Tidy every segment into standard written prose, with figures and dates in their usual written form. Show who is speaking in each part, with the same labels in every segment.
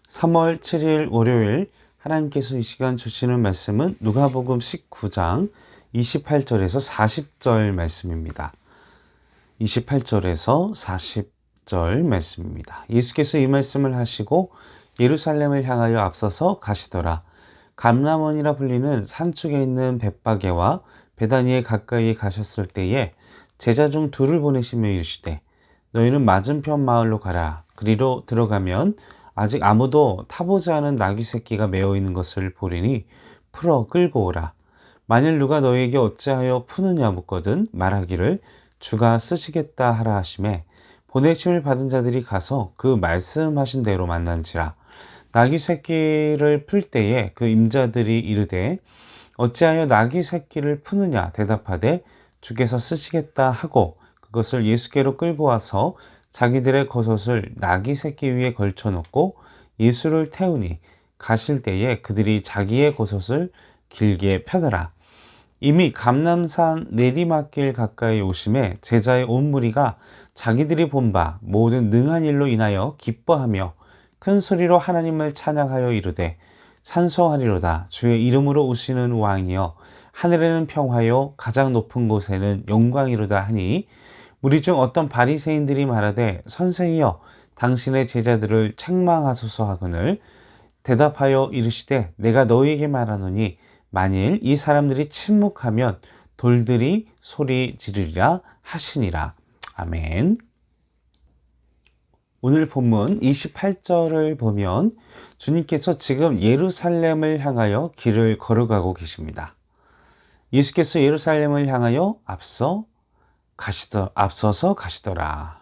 Speaker 1: 3월 7일 월요일 하나님께서 이 시간 주시는 말씀은 누가복음 19장 28절에서 40절 말씀입니다. 28절에서 40절 말씀입니다. 예수께서 이 말씀을 하시고 예루살렘을 향하여 앞서서 가시더라. 감람원이라 불리는 산축에 있는 벳바게와 베다니에 가까이 가셨을 때에 제자 중 둘을 보내시며 이르시되 너희는 맞은편 마을로 가라. 그리로 들어가면 아직 아무도 타보지 않은 나귀 새끼가 메어 있는 것을 보리니 풀어 끌고 오라. 만일 누가 너희에게 어찌하여 푸느냐 묻거든 말하기를 주가 쓰시겠다 하라 하시매 보내심을 받은 자들이 가서 그 말씀하신 대로 만난지라. 나귀 새끼를 풀 때에 그 임자들이 이르되 어찌하여 나귀 새끼를 푸느냐 대답하되 주께서 쓰시겠다 하고 그것을 예수께로 끌고 와서 자기들의 겉옷을 나귀 새끼 위에 걸쳐놓고 예수를 태우니 가실 때에 그들이 자기의 겉옷을 길게 펴더라. 이미 감람산 내리막길 가까이 오심에 제자의 온 무리가 자기들이 본 바 모든 능한 일로 인하여 기뻐하며 큰 소리로 하나님을 찬양하여 이르되 찬송하리로다. 주의 이름으로 오시는 왕이여 하늘에는 평화요 가장 높은 곳에는 영광이로다 하니 무리 중 어떤 바리새인들이 말하되 선생이여 당신의 제자들을 책망하소서 하거늘 대답하여 이르시되 내가 너희에게 말하노니 만일 이 사람들이 침묵하면 돌들이 소리 지르리라 하시니라. 아멘. 오늘 본문 28절을 보면 주님께서 지금 예루살렘을 향하여 길을 걸어가고 계십니다. 예수께서 예루살렘을 향하여 앞서서 가시더라.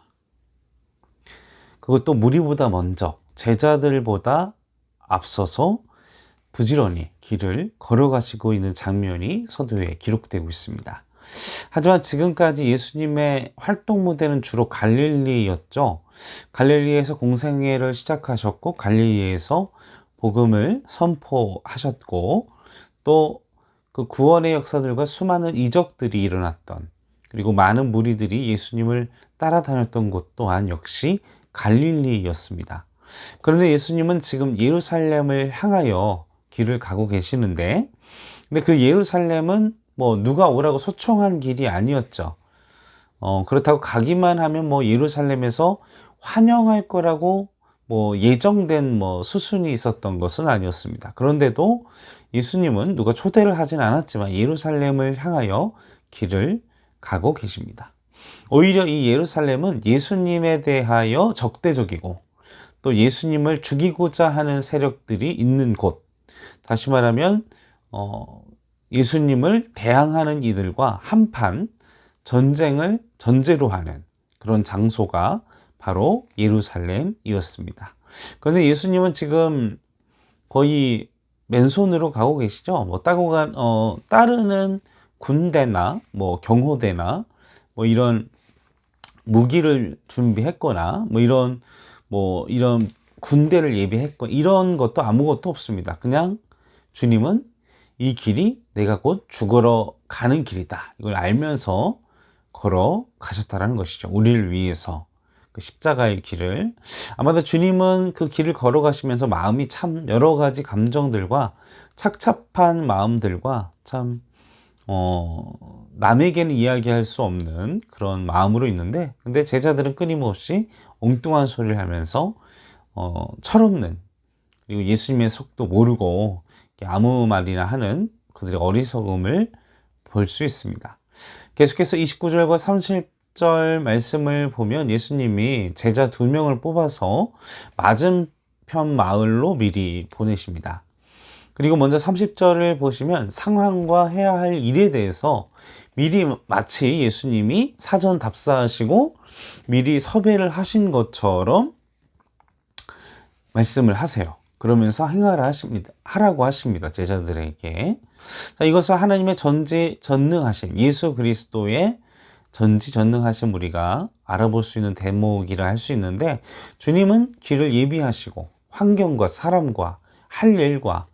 Speaker 1: 그것도 무리보다 먼저 제자들보다 앞서서 부지런히 길을 걸어가시고 있는 장면이 서두에 기록되고 있습니다. 하지만 지금까지 예수님의 활동 무대는 주로 갈릴리였죠. 갈릴리에서 공생애를 시작하셨고 갈릴리에서 복음을 선포하셨고 또 그 구원의 역사들과 수많은 이적들이 일어났던 그리고 많은 무리들이 예수님을 따라다녔던 곳 또한 역시 갈릴리였습니다. 그런데 예수님은 지금 예루살렘을 향하여 길을 가고 계시는데 근데 그 예루살렘은 누가 오라고 소청한 길이 아니었죠. 그렇다고 가기만 하면 예루살렘에서 환영할 거라고 예정된 수순이 있었던 것은 아니었습니다. 그런데도 예수님은 누가 초대를 하진 않았지만 예루살렘을 향하여 길을 가고 계십니다. 오히려 이 예루살렘은 예수님에 대하여 적대적이고 또 예수님을 죽이고자 하는 세력들이 있는 곳, 다시 말하면 예수님을 대항하는 이들과 한판 전제로 하는 그런 장소가 바로 예루살렘이었습니다. 그런데 예수님은 지금 거의 맨손으로 가고 계시죠. 따르는 군대나 경호대나 이런 무기를 준비했거나 이런 군대를 예비했거나 이런 것도 아무것도 없습니다. 그냥 주님은 이 길이 내가 곧 죽으러 가는 길이다. 이걸 알면서 걸어 가셨다라는 것이죠. 우리를 위해서 그 십자가의 길을. 아마도 주님은 그 길을 걸어가시면서 마음이 참 여러 가지 감정들과 착잡한 마음들과 참 남에게는 이야기할 수 없는 그런 마음으로 있는데 근데 제자들은 끊임없이 엉뚱한 소리를 하면서 철없는 그리고 예수님의 속도 모르고 아무 말이나 하는 그들의 어리석음을 볼 수 있습니다. 계속해서 29절과 30절 말씀을 보면 예수님이 제자 2명을 뽑아서 맞은편 마을로 미리 보내십니다. 그리고 먼저 30절을 보시면 상황과 해야 할 일에 대해서 미리 마치 예수님이 사전 답사하시고 미리 섭외를 하신 것처럼 말씀을 하세요. 그러면서 하라고 하십니다. 제자들에게. 자, 이것은 하나님의 전지전능하심, 예수 그리스도의 전지전능하심 우리가 알아볼 수 있는 대목이라 할 수 있는데 주님은 길을 예비하시고 환경과 사람과 할 일과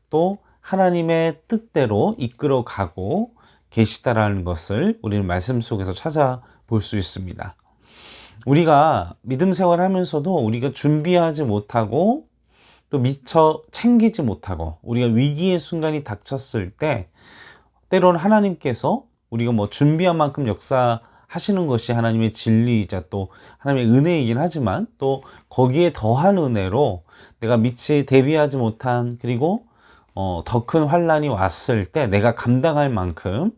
Speaker 1: 또 하나님의 뜻대로 이끌어가고 계시다라는 것을 우리는 말씀 속에서 찾아볼 수 있습니다. 우리가 믿음 생활하면서도 우리가 준비하지 못하고 또 미처 챙기지 못하고 우리가 위기의 순간이 닥쳤을 때 때로는 하나님께서 우리가 뭐 준비한 만큼 역사하시는 것이 하나님의 진리이자 또 하나님의 은혜이긴 하지만 또 거기에 더한 은혜로 내가 미처 대비하지 못한 그리고 더 큰 환난이 왔을 때 내가 감당할 만큼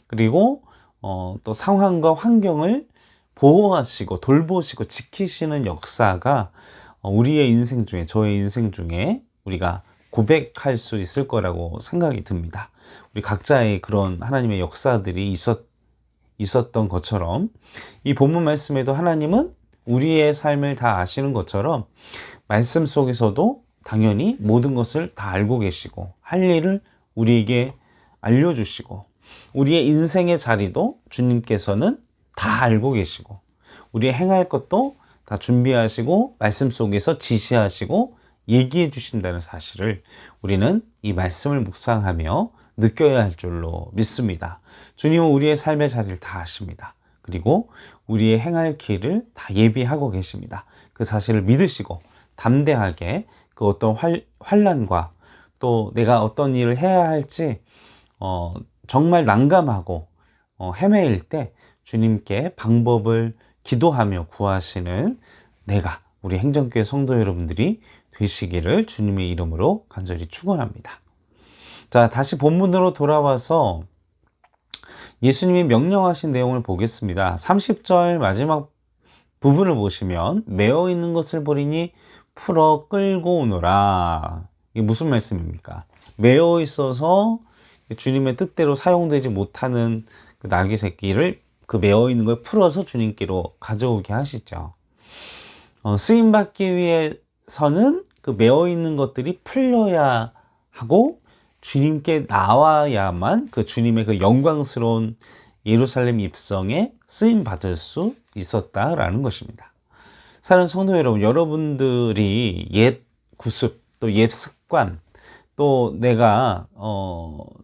Speaker 1: 그리고 또 상황과 환경을 보호하시고 돌보시고 지키시는 역사가 우리의 인생 중에 저의 인생 중에 우리가 고백할 수 있을 거라고 생각이 듭니다. 우리 각자의 그런 하나님의 역사들이 있었던 것처럼 이 본문 말씀에도 하나님은 우리의 삶을 다 아시는 것처럼 말씀 속에서도 당연히 모든 것을 다 알고 계시고 할 일을 우리에게 알려주시고 우리의 인생의 자리도 주님께서는 다 알고 계시고 우리의 행할 것도 다 준비하시고 말씀 속에서 지시하시고 얘기해 주신다는 사실을 우리는 이 말씀을 묵상하며 느껴야 할 줄로 믿습니다. 주님은 우리의 삶의 자리를 다 아십니다. 그리고 우리의 행할 길을 다 예비하고 계십니다. 그 사실을 믿으시고 담대하게 그 어떤 환난과 또 내가 어떤 일을 해야 할지 정말 난감하고 헤매일 때 주님께 방법을 기도하며 구하시는 내가 우리 행정교회 성도 여러분들이 되시기를 주님의 이름으로 간절히 축원합니다. 자, 다시 본문으로 돌아와서 예수님이 명령하신 내용을 보겠습니다. 30절 마지막 부분을 보시면 메어 있는 것을 버리니 풀어 끌고 오너라. 이게 무슨 말씀입니까? 메어 있어서 주님의 뜻대로 사용되지 못하는 그 나귀 새끼를 그 메어 있는 걸 풀어서 주님께로 가져오게 하시죠. 쓰임받기 위해서는 그 메어 있는 것들이 풀려야 하고 주님께 나와야만 그 주님의 그 영광스러운 예루살렘 입성에 쓰임받을 수 있었다라는 것입니다. 사랑하는 성도 여러분, 여러분들이 옛 구습 또 옛 습관 또 내가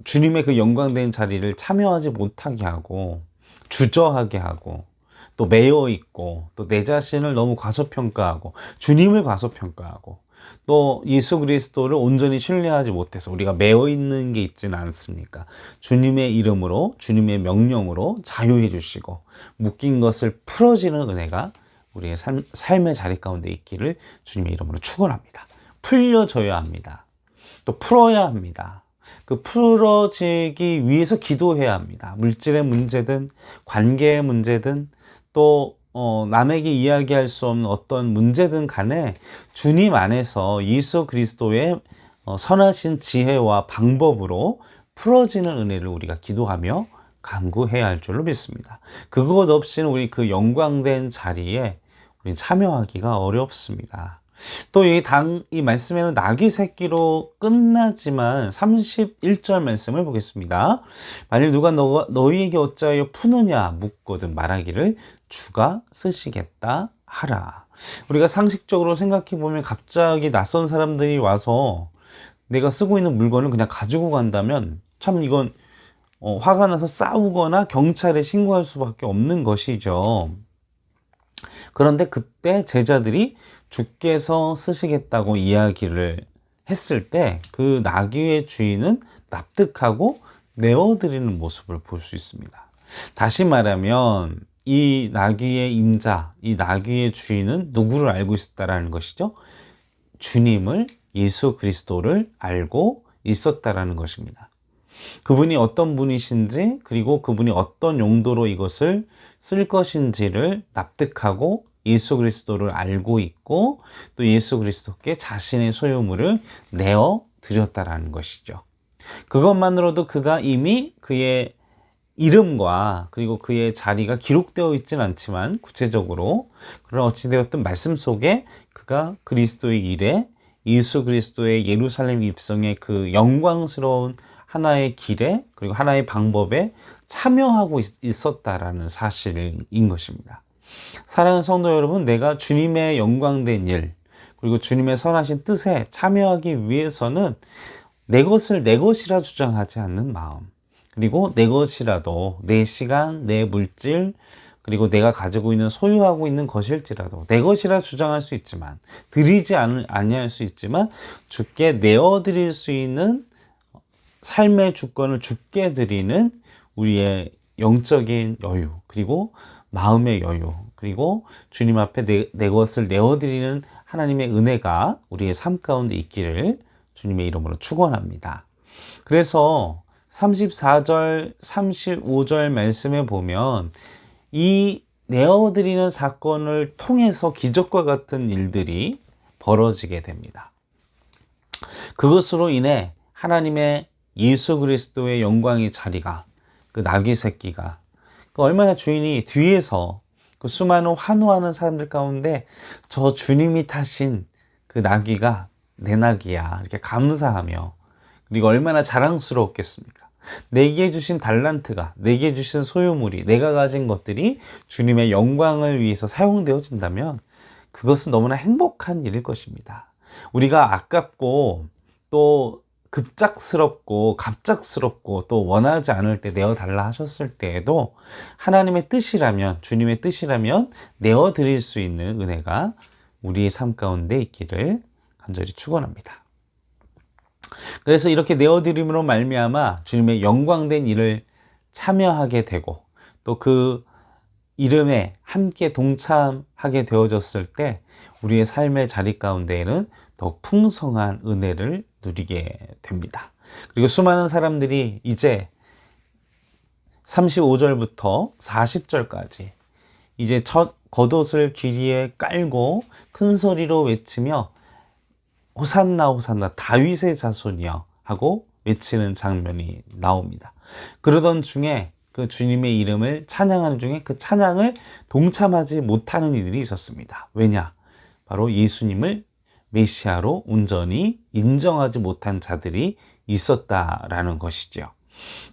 Speaker 1: 주님의 그 영광된 자리를 참여하지 못하게 하고 주저하게 하고 또 매여 있고 또 내 자신을 너무 과소평가하고 주님을 과소평가하고 또 예수 그리스도를 온전히 신뢰하지 못해서 우리가 매여 있는 게 있지는 않습니까? 주님의 이름으로 주님의 명령으로 자유해 주시고 묶인 것을 풀어지는 은혜가 우리의 삶의 자리 가운데 있기를 주님의 이름으로 축원합니다. 풀려져야 합니다. 또 풀어야 합니다. 그 풀어지기 위해서 기도해야 합니다. 물질의 문제든 관계의 문제든 또 남에게 이야기할 수 없는 어떤 문제든 간에 주님 안에서 예수 그리스도의 선하신 지혜와 방법으로 풀어지는 은혜를 우리가 기도하며 간구해야 할 줄로 믿습니다. 그것 없이는 우리 그 영광된 자리에 우리 참여하기가 어렵습니다. 또 이 말씀에는 나귀 새끼로 끝나지만 31절 말씀을 보겠습니다. 만일 누가 너희에게 어찌하여 푸느냐 묻거든 말하기를 주가 쓰시겠다 하라. 우리가 상식적으로 생각해 보면 갑자기 낯선 사람들이 와서 내가 쓰고 있는 물건을 그냥 가지고 간다면 참 이건 화가 나서 싸우거나 경찰에 신고할 수밖에 없는 것이죠. 그런데 그때 제자들이 주께서 쓰시겠다고 이야기를 했을 때 그 나귀의 주인은 납득하고 내어드리는 모습을 볼 수 있습니다. 다시 말하면 이 나귀의 임자, 이 나귀의 주인은 누구를 알고 있었다라는 것이죠? 주님을, 예수 그리스도를 알고 있었다라는 것입니다. 그분이 어떤 분이신지 그리고 그분이 어떤 용도로 이것을 쓸 것인지를 납득하고 예수 그리스도를 알고 있고 또 예수 그리스도께 자신의 소유물을 내어 드렸다라는 것이죠. 그것만으로도 그가 이미 그의 이름과 그리고 그의 자리가 기록되어 있지는 않지만 구체적으로 그러나 어찌되었든 말씀 속에 그가 그리스도의 일에 예수 그리스도의 예루살렘 입성의 그 영광스러운 하나의 길에 그리고 하나의 방법에 참여하고 있었다라는 사실인 것입니다. 사랑하는 성도 여러분, 내가 주님의 영광된 일 그리고 주님의 선하신 뜻에 참여하기 위해서는 내 것을 내 것이라 주장하지 않는 마음 그리고 내 것이라도 내 시간, 내 물질, 그리고 내가 가지고 있는 소유하고 있는 것일지라도 내 것이라 주장할 수 있지만 드리지 아니할 수 있지만 주께 내어드릴 수 있는 삶의 주권을 주께 드리는 우리의 영적인 여유, 그리고 마음의 여유, 그리고 주님 앞에 내 것을 내어드리는 하나님의 은혜가 우리의 삶 가운데 있기를 주님의 이름으로 축원합니다. 그래서 34절, 35절 말씀에 보면 이 내어드리는 사건을 통해서 기적과 같은 일들이 벌어지게 됩니다. 그것으로 인해 하나님의 예수 그리스도의 영광의 자리가, 그 나귀 새끼가 얼마나 주인이 뒤에서 그 수많은 환호하는 사람들 가운데 저 주님이 타신 그 나귀가 내 나귀야 이렇게 감사하며, 그리고 얼마나 자랑스러웠겠습니까? 내게 주신 달란트가, 내게 주신 소유물이, 내가 가진 것들이 주님의 영광을 위해서 사용되어진다면 그것은 너무나 행복한 일일 것입니다. 우리가 아깝고 또 급작스럽고 갑작스럽고 또 원하지 않을 때 내어달라 하셨을 때에도 하나님의 뜻이라면, 주님의 뜻이라면 내어드릴 수 있는 은혜가 우리의 삶 가운데 있기를 간절히 축원합니다. 그래서 이렇게 내어드림으로 말미암아 주님의 영광된 일을 참여하게 되고 또 그 이름에 함께 동참하게 되어졌을 때 우리의 삶의 자리 가운데에는 더 풍성한 은혜를 누리게 됩니다. 그리고 수많은 사람들이 이제 35절부터 40절까지 이제 첫 겉옷을 귀리에 깔고 큰 소리로 외치며 호산나 호산나 다윗의 자손이여 하고 외치는 장면이 나옵니다. 그러던 중에 그 주님의 이름을 찬양하는 중에 그 찬양을 동참하지 못하는 이들이 있었습니다. 왜냐? 바로 예수님을 메시아로 온전히 인정하지 못한 자들이 있었다라는 것이죠.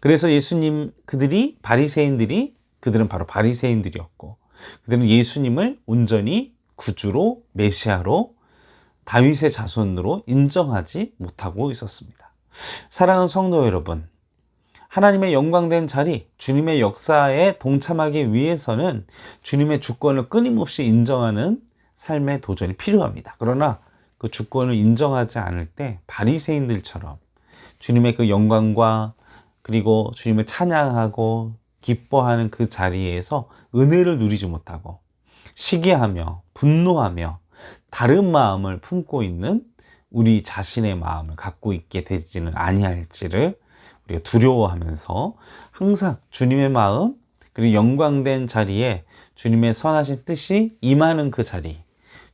Speaker 1: 그래서 그들은 바로 바리새인들이었고, 그들은 예수님을 온전히 구주로, 메시아로, 다윗의 자손으로 인정하지 못하고 있었습니다. 사랑하는 성도 여러분, 하나님의 영광된 자리, 주님의 역사에 동참하기 위해서는 주님의 주권을 끊임없이 인정하는 삶의 도전이 필요합니다. 그러나 그 주권을 인정하지 않을 때 바리새인들처럼 주님의 그 영광과 그리고 주님을 찬양하고 기뻐하는 그 자리에서 은혜를 누리지 못하고 시기하며 분노하며 다른 마음을 품고 있는 우리 자신의 마음을 갖고 있게 되지는 아니할지를 우리가 두려워하면서 항상 주님의 마음, 그리고 영광된 자리에 주님의 선하신 뜻이 임하는 그 자리,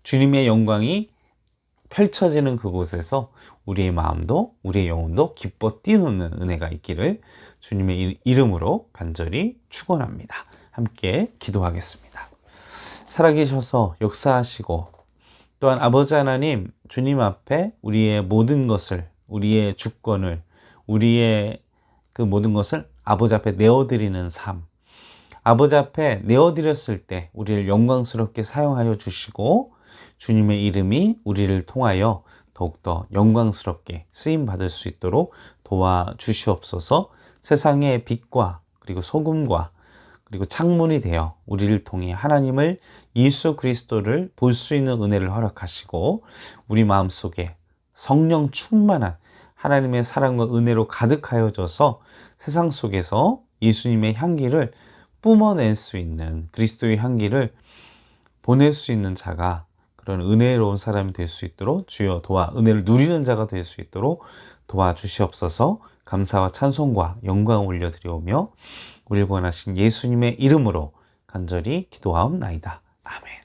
Speaker 1: 주님의 영광이 펼쳐지는 그곳에서 우리의 마음도 우리의 영혼도 기뻐 뛰노는 은혜가 있기를 주님의 이름으로 간절히 축원합니다. 함께 기도하겠습니다. 살아계셔서 역사하시고 또한 아버지 하나님, 주님 앞에 우리의 모든 것을, 우리의 주권을, 우리의 그 모든 것을 아버지 앞에 내어드리는 삶, 아버지 앞에 내어드렸을 때 우리를 영광스럽게 사용하여 주시고 주님의 이름이 우리를 통하여 더욱더 영광스럽게 쓰임받을 수 있도록 도와주시옵소서. 세상의 빛과 그리고 소금과 그리고 창문이 되어 우리를 통해 하나님을, 예수 그리스도를 볼 수 있는 은혜를 허락하시고 우리 마음속에 성령 충만한 하나님의 사랑과 은혜로 가득하여져서 세상 속에서 예수님의 향기를 뿜어낼 수 있는, 그리스도의 향기를 보낼 수 있는 자가, 그런 은혜로운 사람이 될 수 있도록 주여 은혜를 누리는 자가 될 수 있도록 도와주시옵소서. 감사와 찬송과 영광을 올려드리오며 우리를 구원하신 예수님의 이름으로 간절히 기도하옵나이다. 아멘.